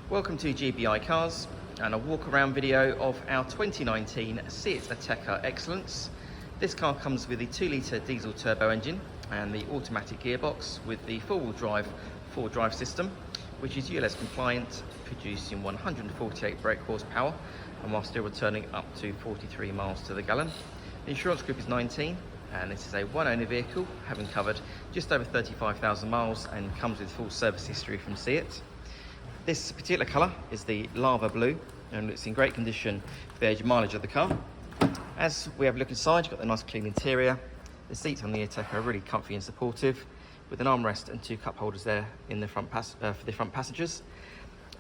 Welcome to GBI Cars and a walk around video of our 2019 Seat Ateca Xcellence. This car comes with the 2-litre diesel turbo engine and the automatic gearbox with the four-wheel drive four-drive system, which is Ulez compliant, producing 148 brake horsepower and while still returning up to 43 miles to the gallon. The insurance group is 19 and this is a one-owner vehicle, having covered just over 35,000 miles and comes with full service history from Seat. This particular colour is the lava blue and it's in great condition for the age and mileage of the car. As we have a look inside, you've got the nice clean interior. The seats on the Ateca are really comfy and supportive, with an armrest and two cup holders there in the front for the front passengers.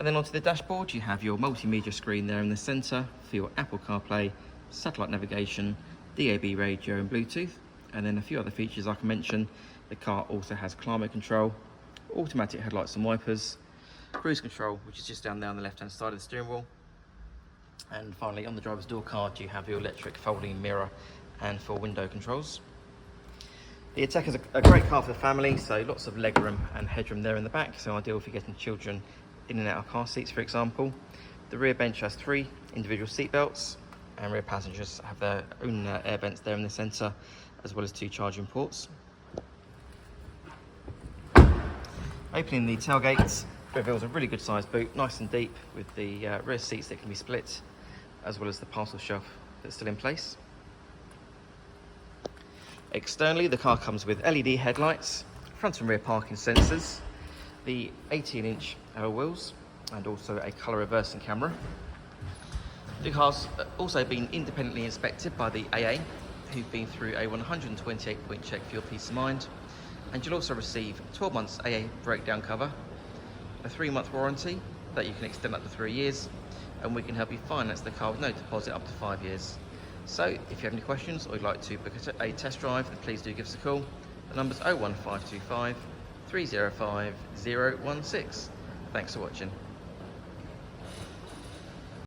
And then onto the dashboard, you have your multimedia screen there in the centre for your Apple Carplay, satellite navigation, DAB radio and Bluetooth. And then a few other features I can mention. The car also has climate control, automatic headlights and wipers, cruise control, which is just down there on the left hand side of the steering wheel. And finally, on the driver's door card, you have your electric folding mirror and 4 window controls. The Ateca is a great car for the family, so lots of legroom and headroom there in the back, so ideal for getting children in and out of car seats, for example. The rear bench has 3 individual seat belts, and rear passengers have their own air vents there in the centre, as well as 2 charging ports. Opening the tailgates reveals a really good sized boot, nice and deep, with the rear seats that can be split, as well as the parcel shelf that's still in place. Externally, the car comes with LED headlights, front and rear parking sensors, the 18-inch alloy wheels, and also a colour reversing camera. The car's also been independently inspected by the AA, who've been through a 128-point check for your peace of mind, and you'll also receive 12 months AA breakdown cover, a 3-month warranty that you can extend up to 3 years, and we can help you finance the car with no deposit up to 5 years. So if you have any questions or you'd like to book a test drive, then please do give us a call. The number's 01525 305 016. Thanks for watching.